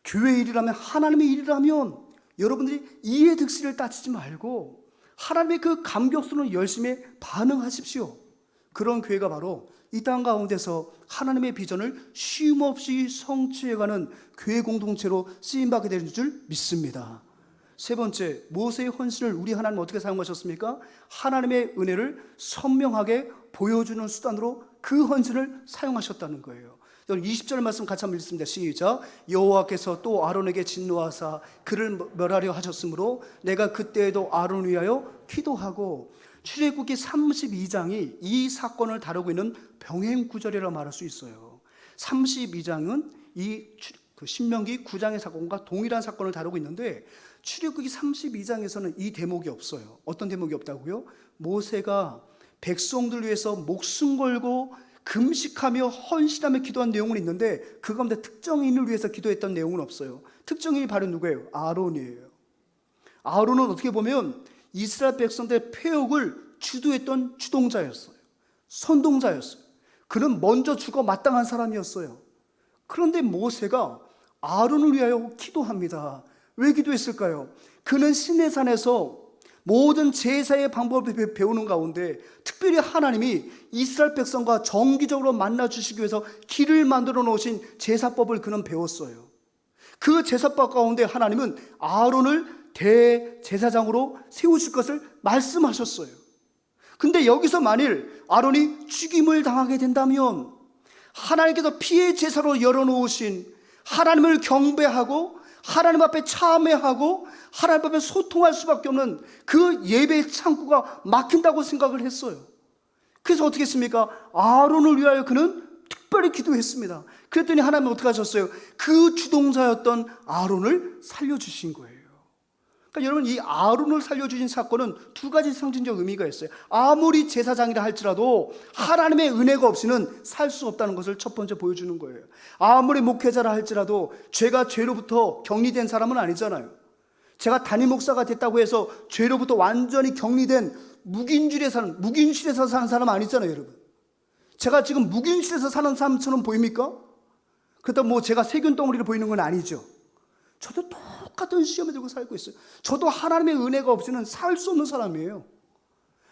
교회 일이라면, 하나님의 일이라면 여러분들이 이해 득실을 따지지 말고 하나님의 그 감격스러운 열심에 반응하십시오. 그런 교회가 바로 이 땅 가운데서 하나님의 비전을 쉼없이 성취해가는 교회 공동체로 쓰임받게 되는 줄 믿습니다. 세 번째, 모세의 헌신을 우리 하나님 어떻게 사용하셨습니까? 하나님의 은혜를 선명하게 보여주는 수단으로 그 헌신을 사용하셨다는 거예요. 20절 말씀 같이 한번 읽습니다. 시작. 여호와께서 또 아론에게 진노하사 그를 멸하려 하셨으므로 내가 그때에도 아론을 위하여 기도하고. 출애굽기 32장이 이 사건을 다루고 있는 병행 구절이라고 말할 수 있어요. 32장은 이 신명기 9장의 사건과 동일한 사건을 다루고 있는데, 출애굽기 32장에서는 이 대목이 없어요. 어떤 대목이 없다고요? 모세가 백성들 위해서 목숨 걸고 금식하며 헌신하며 기도한 내용은 있는데 그 가운데 특정인을 위해서 기도했던 내용은 없어요. 특정인이 바로 누구예요? 아론이에요. 아론은 어떻게 보면 이스라엘 백성들의 폐역을 주도했던 주동자였어요. 선동자였어요. 그는 먼저 죽어 마땅한 사람이었어요. 그런데 모세가 아론을 위하여 기도합니다. 왜 기도했을까요? 그는 시내산에서 모든 제사의 방법을 배우는 가운데 특별히 하나님이 이스라엘 백성과 정기적으로 만나 주시기 위해서 길을 만들어 놓으신 제사법을 그는 배웠어요. 그 제사법 가운데 하나님은 아론을 대제사장으로 세우실 것을 말씀하셨어요. 근데 여기서 만일 아론이 죽임을 당하게 된다면 하나님께서 피의 제사로 열어놓으신, 하나님을 경배하고 하나님 앞에 참회하고 하나님 앞에 소통할 수밖에 없는 그 예배의 창구가 막힌다고 생각을 했어요. 그래서 어떻게 했습니까? 아론을 위하여 그는 특별히 기도했습니다. 그랬더니 하나님은 어떻게 하셨어요? 그 주동자였던 아론을 살려주신 거예요. 그러니까 여러분, 이 아론을 살려주신 사건은 두 가지 상징적 의미가 있어요. 아무리 제사장이라 할지라도 하나님의 은혜가 없이는 살 수 없다는 것을 첫 번째 보여주는 거예요. 아무리 목회자라 할지라도 죄가 죄로부터 격리된 사람은 아니잖아요. 제가 담임 목사가 됐다고 해서 죄로부터 완전히 격리된 무균실에서 사는 사람 아니잖아요, 여러분. 제가 지금 무균실에서 사는 사람처럼 보입니까? 그렇다고 뭐 제가 세균 덩어리를 보이는 건 아니죠. 저도 똑같은 시험에 들고 살고 있어요. 저도 하나님의 은혜가 없이는 살 수 없는 사람이에요.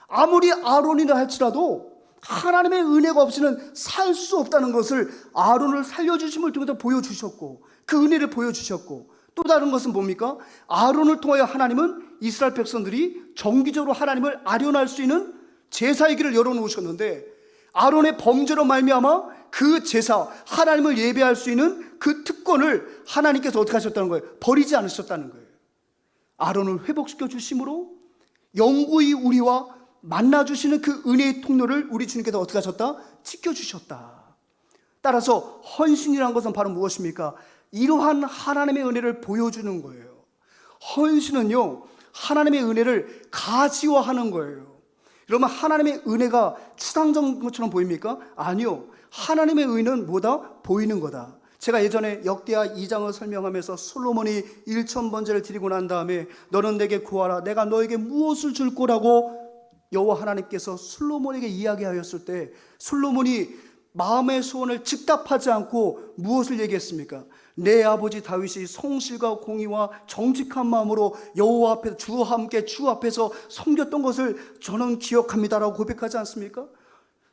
아무리 아론이라 할지라도 하나님의 은혜가 없이는 살 수 없다는 것을 아론을 살려주심을 통해서 보여주셨고, 그 은혜를 보여주셨고, 또 다른 것은 뭡니까? 아론을 통하여 하나님은 이스라엘 백성들이 정기적으로 하나님을 아련할 수 있는 제사의 길을 열어놓으셨는데, 아론의 범죄로 말미암아 그 제사, 하나님을 예배할 수 있는 그 특권을 하나님께서 어떻게 하셨다는 거예요? 버리지 않으셨다는 거예요. 아론을 회복시켜 주심으로 영구히 우리와 만나주시는 그 은혜의 통로를 우리 주님께서 어떻게 하셨다? 지켜주셨다. 따라서 헌신이라는 것은 바로 무엇입니까? 이러한 하나님의 은혜를 보여주는 거예요. 헌신은요, 하나님의 은혜를 가지화하는 거예요. 여러분, 하나님의 은혜가 추상적인 것처럼 보입니까? 아니요. 하나님의 의는 뭐다? 보이는 거다. 제가 예전에 역대하 2장을 설명하면서 솔로몬이 1000번제를 드리고 난 다음에 너는 내게 구하라, 내가 너에게 무엇을 줄 거라고 여호와 하나님께서 솔로몬에게 이야기하였을 때 솔로몬이 마음의 소원을 즉답하지 않고 무엇을 얘기했습니까? 내 아버지 다윗이 성실과 공의와 정직한 마음으로 여호와 앞에서 주와 함께 주 앞에서 섬겼던 것을 저는 기억합니다라고 고백하지 않습니까?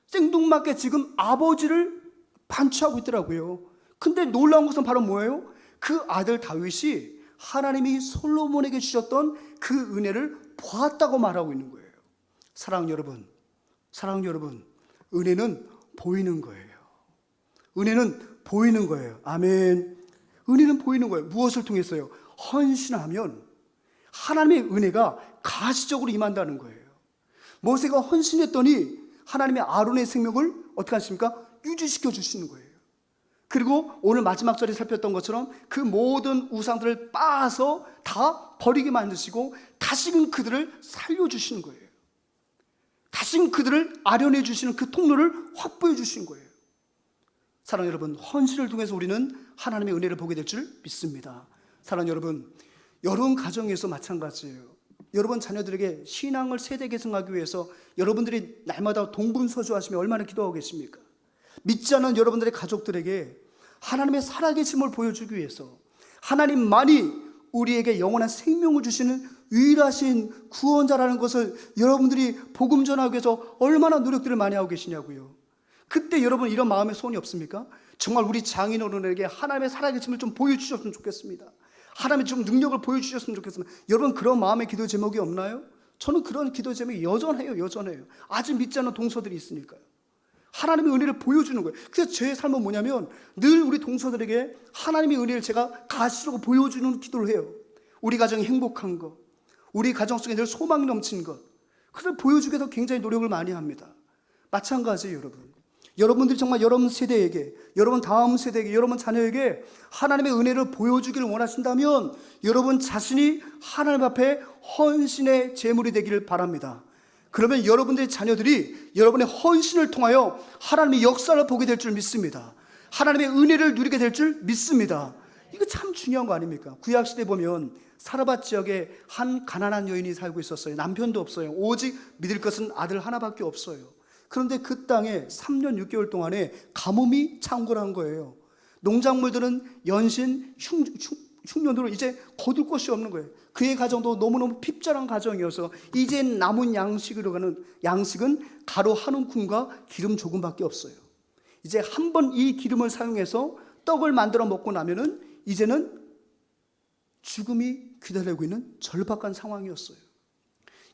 생뚱맞게 지금 아버지를 반추하고 있더라고요. 근데 놀라운 것은 바로 뭐예요? 그 아들 다윗이 하나님이 솔로몬에게 주셨던 그 은혜를 보았다고 말하고 있는 거예요. 사랑하는 여러분, 은혜는 보이는 거예요. 은혜는 보이는 거예요. 아멘. 은혜는 보이는 거예요. 무엇을 통해서요? 헌신하면 하나님의 은혜가 가시적으로 임한다는 거예요. 모세가 헌신했더니 하나님의 아론의 생명을 어떻게 하십니까? 유지시켜 주시는 거예요. 그리고 오늘 마지막 절에 살폈던 것처럼 그 모든 우상들을 빻아서 다 버리게 만드시고 다시금 그들을 살려주시는 거예요. 다시금 그들을 아련해 주시는 그 통로를 확보해 주신 거예요. 사랑하는 여러분, 헌신을 통해서 우리는 하나님의 은혜를 보게 될 줄 믿습니다. 사랑하는 여러분, 여러분 가정에서 마찬가지예요. 여러분 자녀들에게 신앙을 세대 계승하기 위해서 여러분들이 날마다 동분서주하시며 얼마나 기도하고 계십니까? 믿지 않는 여러분들의 가족들에게 하나님의 살아계심을 보여주기 위해서 하나님만이 우리에게 영원한 생명을 주시는 유일하신 구원자라는 것을 여러분들이 복음 전하기 위해서 얼마나 노력들을 많이 하고 계시냐고요. 그때 여러분 이런 마음의 소원이 없습니까? 정말 우리 장인어른에게 하나님의 살아계심을 좀 보여주셨으면 좋겠습니다. 하나님의 좀 능력을 보여주셨으면 좋겠습니다. 여러분 그런 마음의 기도 제목이 없나요? 저는 그런 기도 제목이 여전해요. 아직 믿지 않는 동서들이 있으니까요. 하나님의 은혜를 보여주는 거예요. 그래서 제 삶은 뭐냐면 늘 우리 동서들에게 하나님의 은혜를 제가 가시로 보여주는 기도를 해요. 우리 가정이 행복한 것, 우리 가정 속에 늘 소망이 넘치는 것, 그걸 보여주기 위해서 굉장히 노력을 많이 합니다. 마찬가지예요, 여러분. 여러분들이 정말 여러분 세대에게, 여러분 다음 세대에게, 여러분 자녀에게 하나님의 은혜를 보여주기를 원하신다면 여러분 자신이 하나님 앞에 헌신의 제물이 되기를 바랍니다. 그러면 여러분들의 자녀들이 여러분의 헌신을 통하여 하나님의 역사를 보게 될 줄 믿습니다. 하나님의 은혜를 누리게 될 줄 믿습니다. 이거 참 중요한 거 아닙니까? 구약시대에 보면 사르밧 지역에 한 가난한 여인이 살고 있었어요. 남편도 없어요. 오직 믿을 것은 아들 하나밖에 없어요. 그런데 그 땅에 3년 6개월 동안에 가뭄이 창궐한 거예요. 농작물들은 연신 흉년으로 이제 거둘 곳이 없는 거예요. 그의 가정도 너무너무 핍절한 가정이어서 이제 남은 양식은 가루 한 움큼과 기름 조금밖에 없어요. 이제 한 번 이 기름을 사용해서 떡을 만들어 먹고 나면은 이제는 죽음이 기다리고 있는 절박한 상황이었어요.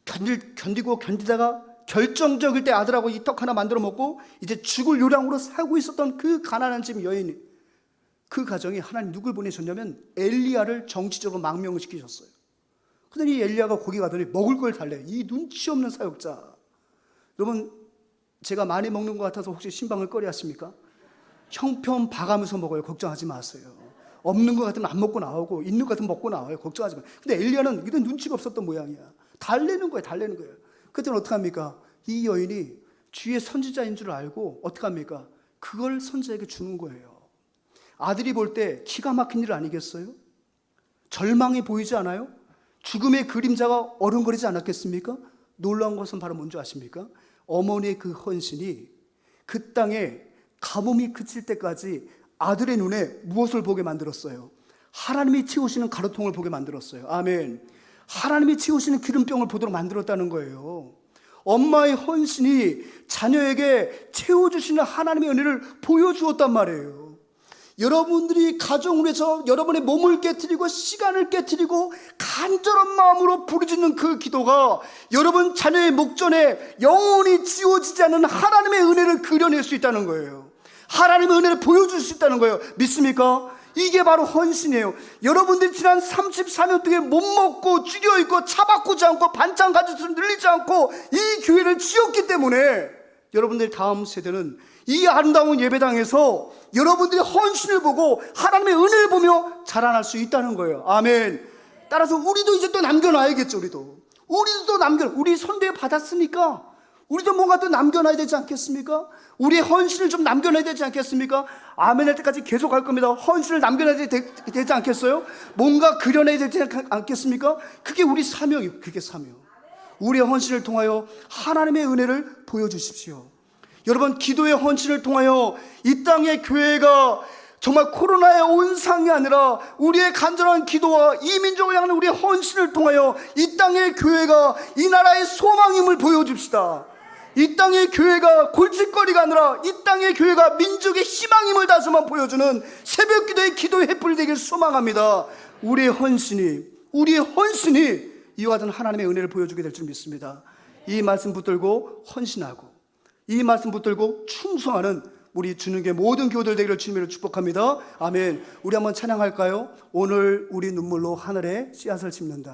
견디다가 결정적일 때 아들하고 이 떡 하나 만들어 먹고 이제 죽을 요량으로 살고 있었던 그 가난한 집 여인이, 그 가정이 하나님 누굴 보내셨냐면 엘리야를 정치적으로 망명을 시키셨어요. 그러더니 이 엘리야가 거기 가더니 먹을 걸 달래. 이 눈치 없는 사역자. 여러분 제가 많이 먹는 것 같아서 혹시 신방을 꺼려 하십니까? 형편 봐가면서 먹어요. 걱정하지 마세요. 없는 것 같으면 안 먹고 나오고 있는 것 같으면 먹고 나와요. 걱정하지 마세요. 근데 엘리야는 이런 눈치가 없었던 모양이야. 달래는 거예요. 그때는 어떻게 합니까? 이 여인이 주의 선지자인 줄 알고 어떻게 합니까? 그걸 선지자에게 주는 거예요. 아들이 볼 때 기가 막힌 일 아니겠어요? 절망이 보이지 않아요? 죽음의 그림자가 어른거리지 않았겠습니까? 놀라운 것은 바로 뭔지 아십니까? 어머니의 그 헌신이 그 땅에 가뭄이 그칠 때까지 아들의 눈에 무엇을 보게 만들었어요? 하나님이 채우시는 가루통을 보게 만들었어요. 아멘. 하나님이 채우시는 기름병을 보도록 만들었다는 거예요. 엄마의 헌신이 자녀에게 채워주시는 하나님의 은혜를 보여주었단 말이에요. 여러분들이 가정을 위해서 여러분의 몸을 깨트리고 시간을 깨트리고 간절한 마음으로 부르짖는 그 기도가 여러분 자녀의 목전에 영원히 지워지지 않는 하나님의 은혜를 그려낼 수 있다는 거예요. 하나님의 은혜를 보여줄 수 있다는 거예요. 믿습니까? 이게 바로 헌신이에요. 여러분들이 지난 34년 동안 못 먹고 죽여있고 차 바꾸지 않고 반찬 가짓수를 늘리지 않고 이 교회를 지었기 때문에 여러분들 다음 세대는 이 아름다운 예배당에서 여러분들이 헌신을 보고 하나님의 은혜를 보며 자라날 수 있다는 거예요. 아멘. 따라서 우리도 이제 또 남겨놔야겠죠. 우리 선대 받았으니까 우리도 뭔가 또 남겨놔야 되지 않겠습니까? 우리의 헌신을 좀 남겨놔야 되지 않겠습니까? 아멘 할 때까지 계속 할 겁니다. 헌신을 남겨놔야 되지 않겠어요? 뭔가 그려내야 되지 않겠습니까? 그게 우리 사명이에요. 그게 사명. 우리의 헌신을 통하여 하나님의 은혜를 보여주십시오. 여러분 기도의 헌신을 통하여 이 땅의 교회가 정말 코로나의 온상이 아니라 우리의 간절한 기도와 이 민족을 향하는 우리의 헌신을 통하여 이 땅의 교회가 이 나라의 소망임을 보여줍시다. 이 땅의 교회가 골칫거리가 아니라 이 땅의 교회가 민족의 희망임을 다시 한번 보여주는 새벽기도의 기도의 횃불이 되길 소망합니다. 우리의 헌신이 이와 같은 하나님의 은혜를 보여주게 될 줄 믿습니다. 이 말씀 붙들고 헌신하고 이 말씀 붙들고 충성하는 우리 주님께 모든 교우들 되기를 주님으로 축복합니다. 아멘. 우리 한번 찬양할까요? 오늘 우리 눈물로 하늘에 씨앗을 심는다.